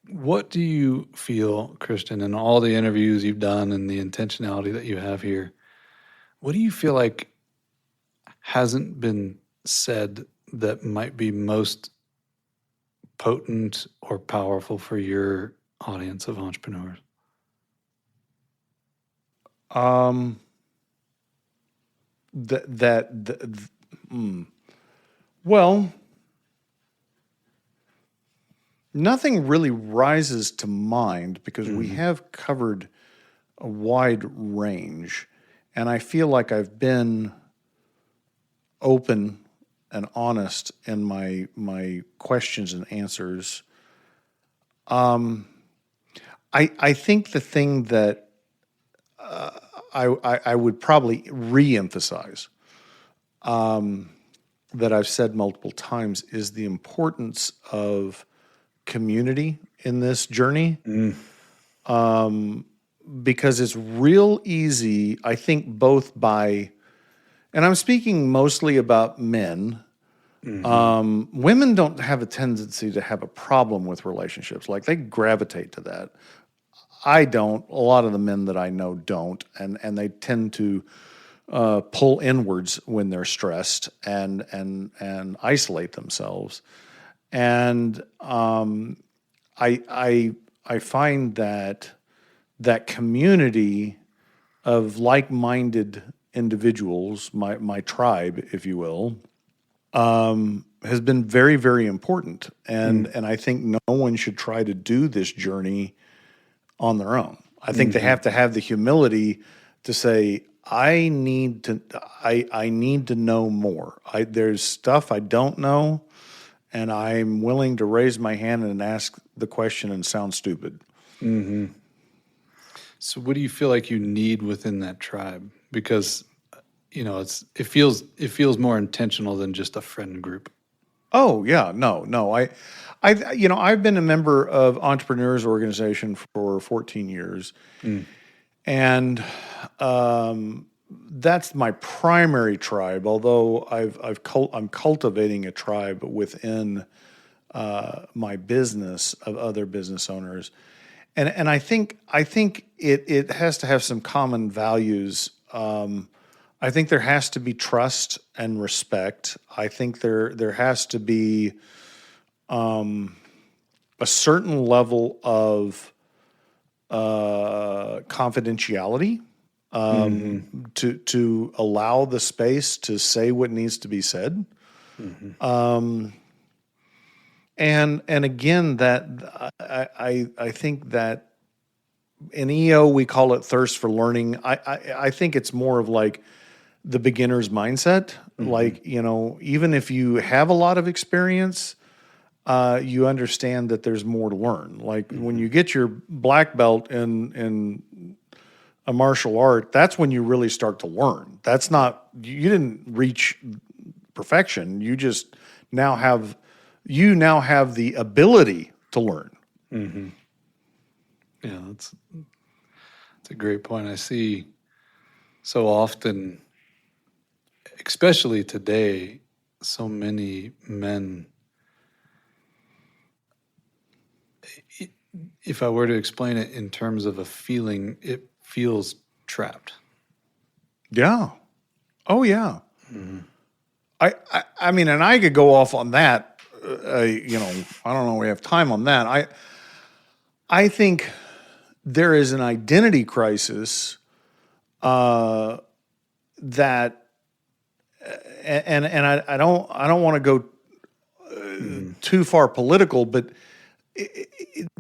Speaker 3: what do you feel, Christian, in all the interviews you've done and the intentionality that you have here, what do you feel like hasn't been said that might be most potent or powerful for your audience of entrepreneurs?
Speaker 2: Well, nothing really rises to mind because we have covered a wide range, and I feel like I've been open and honest in my questions and answers. I think the thing that I would probably re-emphasize that I've said multiple times is the importance of community in this journey. Because it's real easy, I think, both by and I'm speaking mostly about men. Women don't have a tendency to have a problem with relationships. Like they gravitate to that. I don't. A lot of the men that I know don't, and they tend to pull inwards when they're stressed and isolate themselves. And I find that community of like-minded individuals, my tribe, if you will, has been very, very important. And I think no one should try to do this journey on their own. I think they have to have the humility to say, I need to know more. There's stuff I don't know, and I'm willing to raise my hand and ask the question and sound stupid.
Speaker 3: So what do you feel like you need within that tribe? Because it feels more intentional than just a friend group.
Speaker 2: Oh yeah, no. I've been a member of Entrepreneurs Organization for 14 years, and that's my primary tribe. Although I'm cultivating a tribe within my business of other business owners, and I think it has to have some common values. I think there has to be trust and respect. I think there has to be a certain level of confidentiality to allow the space to say what needs to be said. And again, that I think that in EO we call it thirst for learning. I think it's more of like the beginner's mindset. Like, even if you have a lot of experience, you understand that there's more to learn. Like when you get your black belt in a martial art, that's when you really start to learn. That's not, you didn't reach perfection. You just now have the ability to learn.
Speaker 3: Yeah, that's a great point. I see so often, especially today, so many men, if I were to explain it in terms of a feeling, it feels trapped.
Speaker 2: Yeah. Oh yeah. I mean, and I could go off on that. I don't know. We have time on that. I think there is an identity crisis that, and I don't want to go too far political, but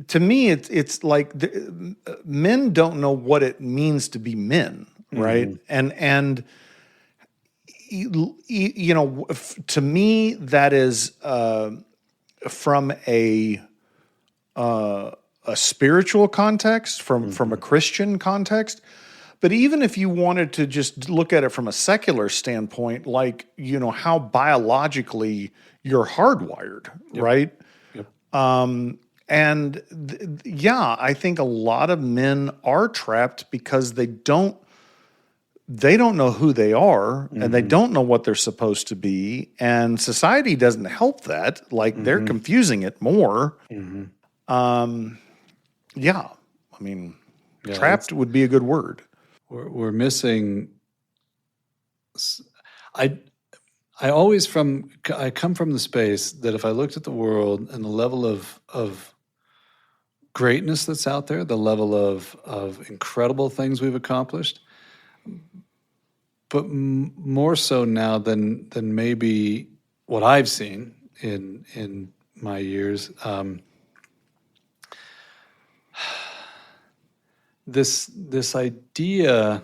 Speaker 2: to me, it's like men don't know what it means to be men, right? And to me, that is from a spiritual context, from a Christian context. But even if you wanted to just look at it from a secular standpoint, like, how biologically you're hardwired, right?
Speaker 3: Yep.
Speaker 2: I think a lot of men are trapped because they don't know who they are, and they don't know what they're supposed to be, and society doesn't help that. Like they're confusing it more. Trapped would be a good word.
Speaker 3: We're missing. I come from the space that if I looked at the world and the level of greatness that's out there, the level of incredible things we've accomplished, but more so now than maybe what I've seen in my years. This idea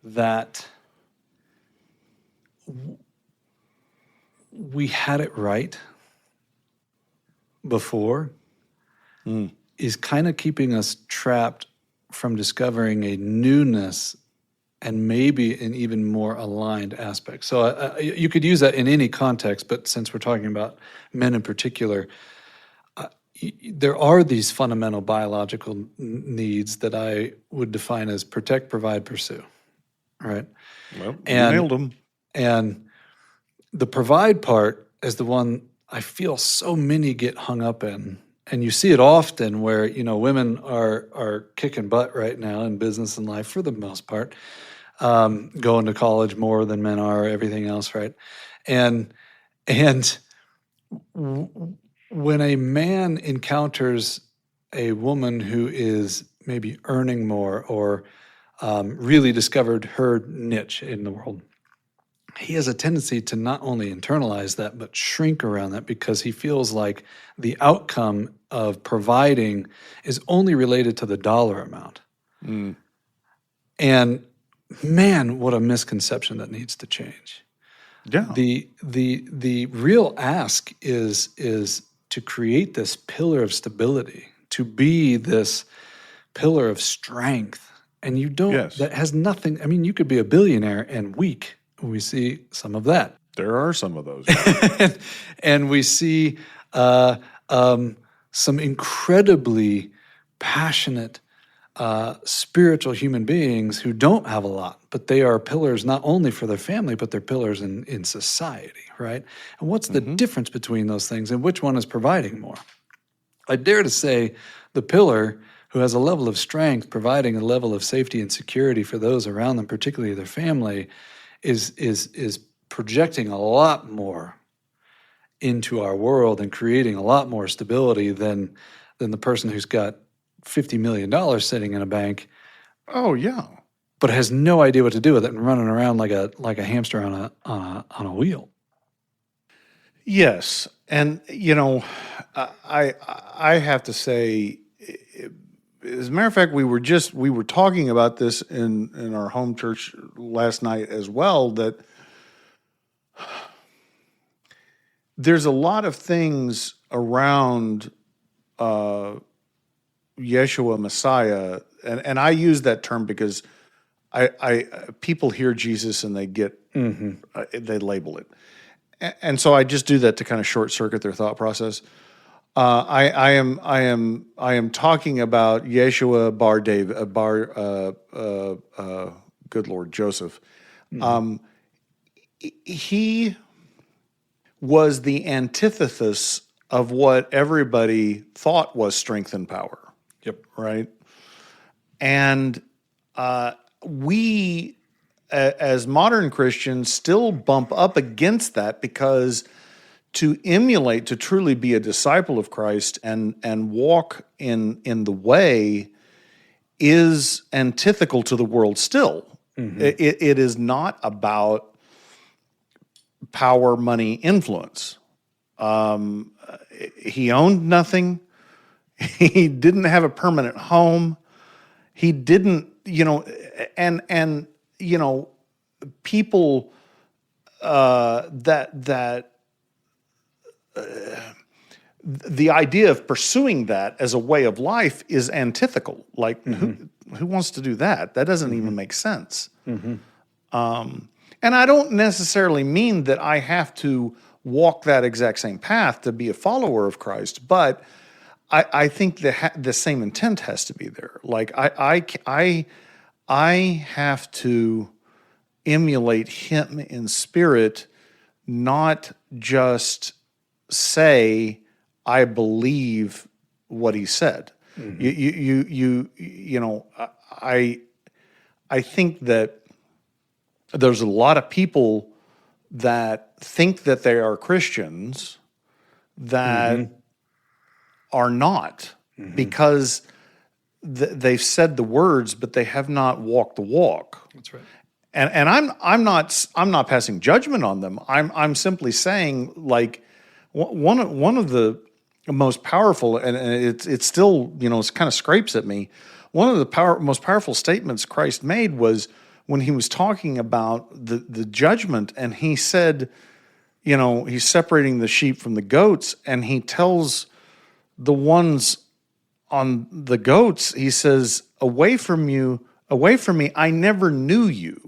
Speaker 3: that we had it right before is kind of keeping us trapped from discovering a newness and maybe an even more aligned aspect. So you could use that in any context, but since we're talking about men in particular, there are these fundamental biological needs that I would define as protect, provide, pursue, right?
Speaker 2: Well, you nailed them.
Speaker 3: And the provide part is the one I feel so many get hung up in. And you see it often where, women are kicking butt right now in business and life for the most part, going to college more than men are, everything else, right? And when a man encounters a woman who is maybe earning more or really discovered her niche in the world, he has a tendency to not only internalize that, but shrink around that because he feels like the outcome of providing is only related to the dollar amount.
Speaker 2: Mm.
Speaker 3: And man, what a misconception that needs to change.
Speaker 2: Yeah.
Speaker 3: The real ask is to create this pillar of stability, to be this pillar of strength. And you don't,
Speaker 2: Yes.
Speaker 3: that has nothing, I mean, you could be a billionaire and weak. We see some of that.
Speaker 2: There are some of those.
Speaker 3: and we see some incredibly passionate, spiritual human beings who don't have a lot, but they are pillars not only for their family, but they're pillars in society, right? And what's the difference between those things and which one is providing more? I dare to say the pillar who has a level of strength, providing a level of safety and security for those around them, particularly their family, is projecting a lot more into our world and creating a lot more stability than the person who's got $50 million sitting in a bank,
Speaker 2: Oh, yeah.
Speaker 3: but has no idea what to do with it and running around like a hamster on a wheel.
Speaker 2: Yes. And, I have to say, as a matter of fact, we were talking about this in our home church last night as well, that there's a lot of things around Yeshua Messiah, and I use that term because I people hear Jesus and they get they label it, and so I just do that to kind of short circuit their thought process. I am talking about Yeshua Bar David, good Lord, Joseph. He was the antithesis of what everybody thought was strength and power.
Speaker 3: Yep.
Speaker 2: Right. And we, as modern Christians, still bump up against that because to emulate, to truly be a disciple of Christ and walk in the way is antithetical to the world still. It is not about power, money, influence. He owned nothing. He didn't have a permanent home. He didn't, and people the idea of pursuing that as a way of life is antithetical. Like, who wants to do that? That doesn't even make sense. And I don't necessarily mean that I have to walk that exact same path to be a follower of Christ, but I think the same intent has to be there. Like, I have to emulate him in spirit, not just say I believe what he said. I think that there's a lot of people that think that they are Christians that are not, because they've said the words, but they have not walked the walk.
Speaker 3: That's right.
Speaker 2: And I'm not passing judgment on them. I'm simply saying, like, one of the most powerful, and it's still, it kind of scrapes at me. One of the most powerful statements Christ made was when he was talking about the judgment, and he said, he's separating the sheep from the goats, and he tells the ones on the goats, he says, away from me, I never knew you.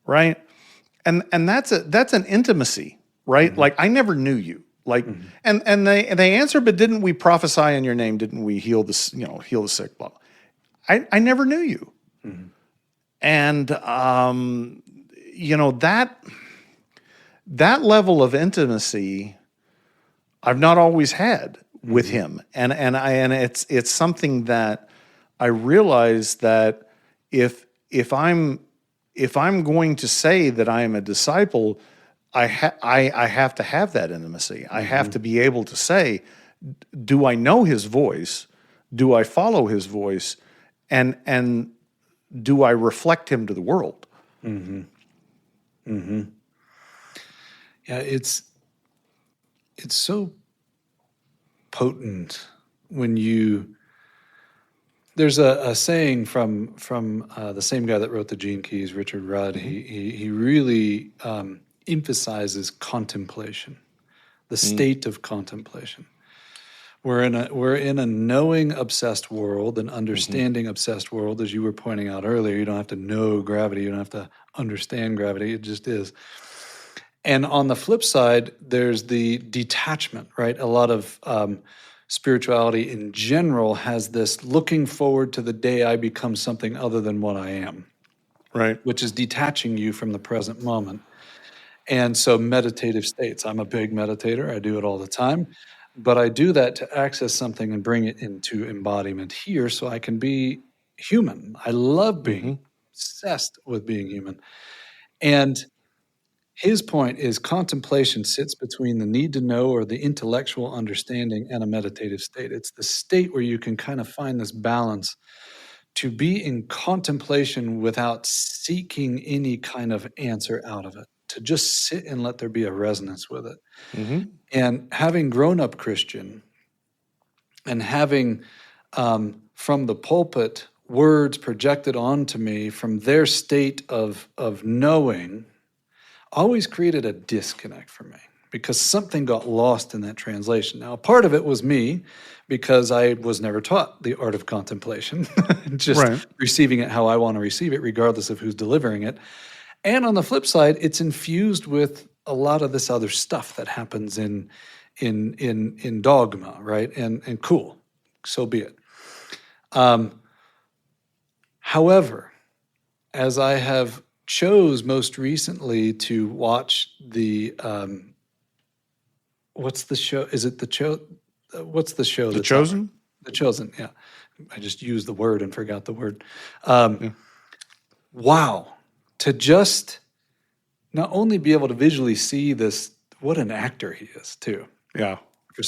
Speaker 2: Right? And that's an intimacy, right? Like, I never knew you. Like, and they answer, but didn't we prophesy in your name? Didn't we heal the sick? Blah. I never knew you. And that level of intimacy I've not always had with him, and it's something that I realize that if I'm going to say that I am a disciple, I have to have that intimacy. I have to be able to say, do I know his voice? Do I follow his voice? And do I reflect him to the world?
Speaker 3: Yeah, it's so potent when there's a saying from the same guy that wrote the Gene Keys, Richard Rudd. He really emphasizes contemplation, the state of contemplation. We're in a knowing obsessed world, an understanding obsessed world, as you were pointing out earlier. You don't have to know gravity, you don't have to understand gravity, it just is. And on the flip side, there's the detachment, right? A lot of spirituality in general has this looking forward to the day I become something other than what I am,
Speaker 2: Right.
Speaker 3: which is detaching you from the present moment. And so meditative states, I'm a big meditator, I do it all the time, but I do that to access something and bring it into embodiment here so I can be human. I love being obsessed with being human. And his point is contemplation sits between the need to know or the intellectual understanding and a meditative state. It's the state where you can kind of find this balance to be in contemplation without seeking any kind of answer out of it, to just sit and let there be a resonance with it. And having grown up Christian and having from the pulpit words projected onto me from their state of knowing, always created a disconnect for me because something got lost in that translation. Now, a part of it was me because I was never taught the art of contemplation, just receiving it how I want to receive it, regardless of who's delivering it. And on the flip side, it's infused with a lot of this other stuff that happens in dogma, right? And cool, so be it. However, as I have chose most recently to watch the what's the show? Is it the show? What's the show?
Speaker 2: The Chosen?
Speaker 3: The Chosen, yeah. I just used the word and forgot the word. Wow. To just not only be able to visually see this, what an actor he is, too.
Speaker 2: Yeah.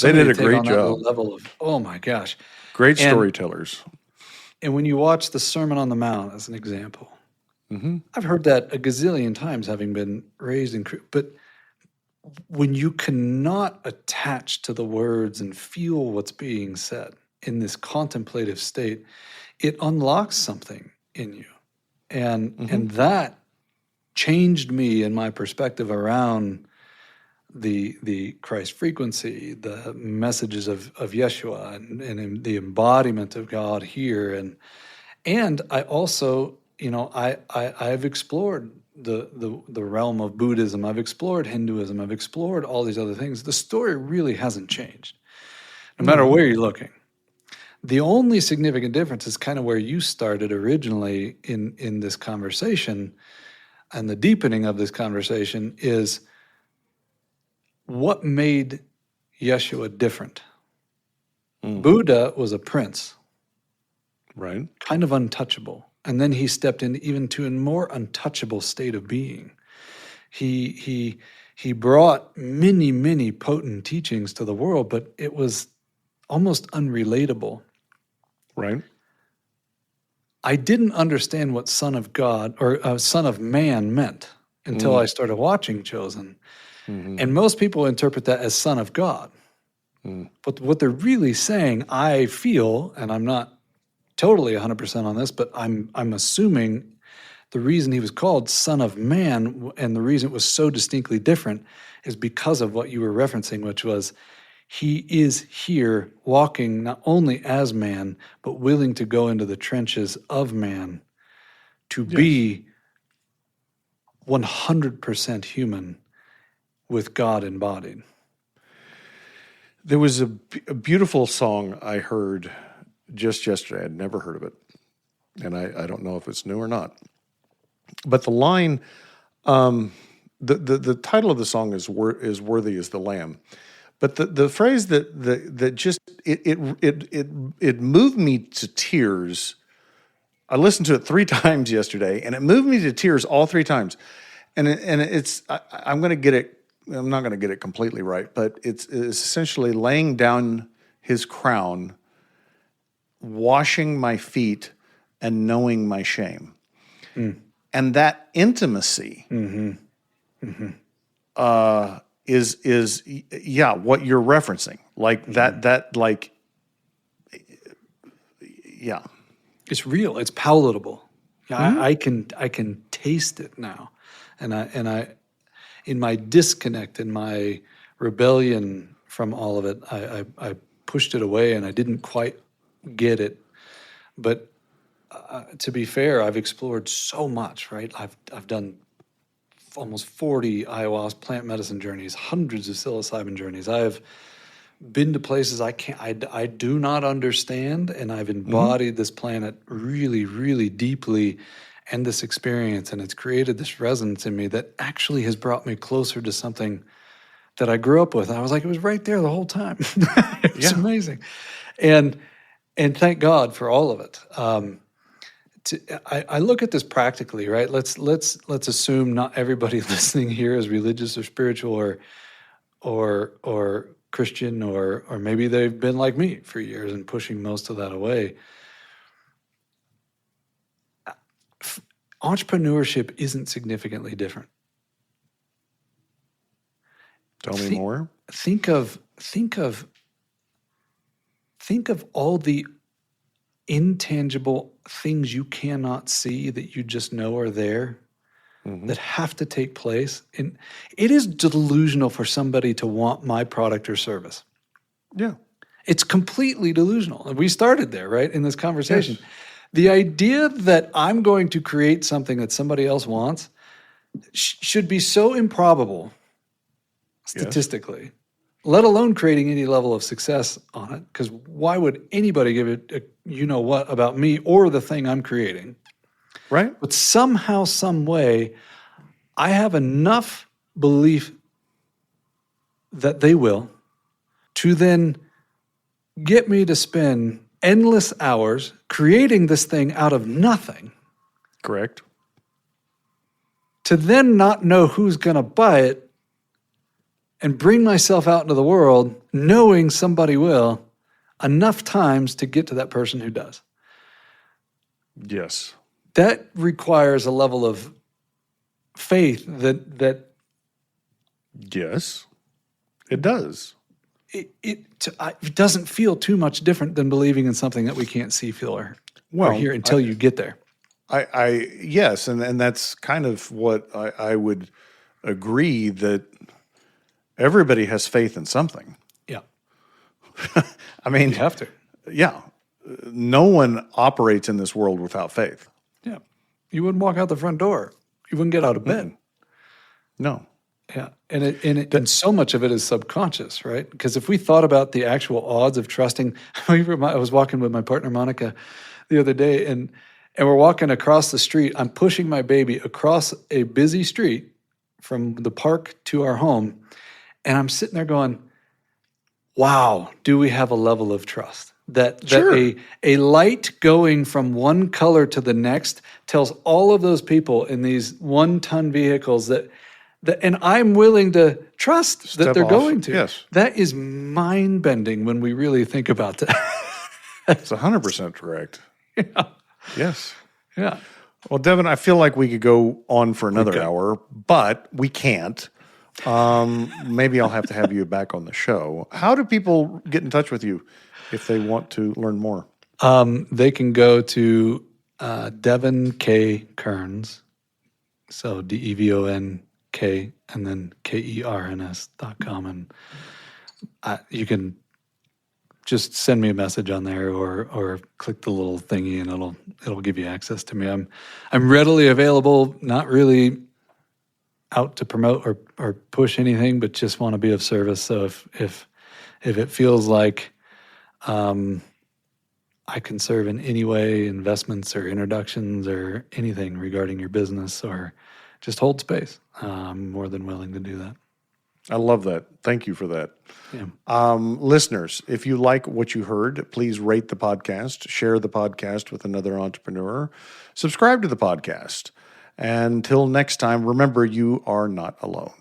Speaker 3: They
Speaker 2: did a great job.
Speaker 3: Level of, oh my gosh.
Speaker 2: Great storytellers.
Speaker 3: And when you watch the Sermon on the Mount as an example, I've heard that a gazillion times having been raised in, but when you cannot attach to the words and feel what's being said in this contemplative state, it unlocks something in you. And that changed me in my perspective around the Christ frequency, the messages of Yeshua and the embodiment of God here. And I also, I've explored the realm of Buddhism. I've explored Hinduism. I've explored all these other things. The story really hasn't changed, no matter where you're looking. The only significant difference is kind of where you started originally in this conversation, and the deepening of this conversation is what made Yeshua different. Buddha was a prince,
Speaker 2: right?
Speaker 3: Kind of untouchable. And then he stepped in even to a more untouchable state of being. He brought many, many potent teachings to the world, but it was almost unrelatable.
Speaker 2: Right.
Speaker 3: I didn't understand what Son of God or Son of Man meant until I started watching Chosen. And most people interpret that as Son of God. But what they're really saying, I feel, and I'm not totally 100% on this, but I'm assuming the reason he was called Son of Man and the reason it was so distinctly different is because of what you were referencing, which was he is here walking not only as man, but willing to go into the trenches of man to be 100% human with God embodied.
Speaker 2: There was a beautiful song I heard just yesterday. I'd never heard of it, and I don't know if it's new or not. But the line, The title of the song is "Worthy is the Lamb," but the phrase that just it moved me to tears. I listened to it 3 times yesterday, and it moved me to tears all 3 times. And I'm going to get it. I'm not going to get it completely right, but it's essentially laying down his crown, washing my feet, and knowing my shame. And that intimacy is what you're referencing, like that like yeah.
Speaker 3: It's real. It's palatable. I can taste it now, and I in my disconnect, in my rebellion from all of it, I pushed it away, and I didn't quite get it. But to be fair, I've explored so much. Right, I've done almost 40 ayahuasca plant medicine journeys, hundreds of psilocybin journeys. I've been to places I do not understand, and I've embodied this planet really, really deeply, and this experience, and it's created this resonance in me that actually has brought me closer to something that I grew up with. And I was like, it was right there the whole time. It was amazing, and thank God for all of it. I look at this practically, right? Let's assume not everybody listening here is religious or spiritual or Christian, or maybe they've been like me for years and pushing most of that away. Entrepreneurship isn't significantly different.
Speaker 2: Tell me more.
Speaker 3: Think of all the intangible things you cannot see that you just know are there, that have to take place. And it is delusional for somebody to want my product or service.
Speaker 2: Yeah.
Speaker 3: It's completely delusional. And we started there, right, in this conversation.
Speaker 2: Yes.
Speaker 3: The idea that I'm going to create something that somebody else wants should be so improbable statistically, let alone creating any level of success on it. Because why would anybody give it a you-know-what about me or the thing I'm creating?
Speaker 2: Right.
Speaker 3: But somehow, some way, I have enough belief that they will to then get me to spend endless hours creating this thing out of nothing,
Speaker 2: Correct.
Speaker 3: to then not know who's going to buy it and bring myself out into the world knowing somebody will enough times to get to that person who does.
Speaker 2: Yes.
Speaker 3: That requires a level of faith that
Speaker 2: Yes, it does.
Speaker 3: it doesn't feel too much different than believing in something that we can't see, feel, or hear until you get there.
Speaker 2: Yes, and that's kind of what I would agree, that everybody has faith in something.
Speaker 3: Yeah.
Speaker 2: I mean,
Speaker 3: You have to.
Speaker 2: yeah, no one operates in this world without faith.
Speaker 3: Yeah. You wouldn't walk out the front door. You wouldn't get out of bed.
Speaker 2: No.
Speaker 3: Yeah. And so much of it is subconscious, right? Because if we thought about the actual odds of trusting, I was walking with my partner, Monica, the other day, and we're walking across the street. I'm pushing my baby across a busy street from the park to our home. And I'm sitting there going, wow, do we have a level of trust? That
Speaker 2: Sure.
Speaker 3: a light going from one color to the next tells all of those people in these 1-ton vehicles that and I'm willing to trust
Speaker 2: Step
Speaker 3: that they're
Speaker 2: off.
Speaker 3: going to.
Speaker 2: Yes.
Speaker 3: That is mind-bending when we really think about that.
Speaker 2: It's 100% correct.
Speaker 3: Yeah.
Speaker 2: Yes.
Speaker 3: Yeah.
Speaker 2: Well, Devin, I feel like we could go on for another hour, but we can't. Maybe I'll have to have you back on the show. How do people get in touch with you if they want to learn more?
Speaker 3: They can go to Devin K. Kearns, so DEVONK and then KERNS.com, and you can just send me a message on there, or click the little thingy, and it'll give you access to me. I'm readily available, not really out to promote or push anything, but just want to be of service. So if it feels like I can serve in any way, investments or introductions or anything regarding your business or just hold space. I'm more than willing to do that.
Speaker 2: I love that. Thank you for that.
Speaker 3: Yeah.
Speaker 2: Listeners, if you like what you heard, please rate the podcast, share the podcast with another entrepreneur, subscribe to the podcast. And until next time, remember, you are not alone.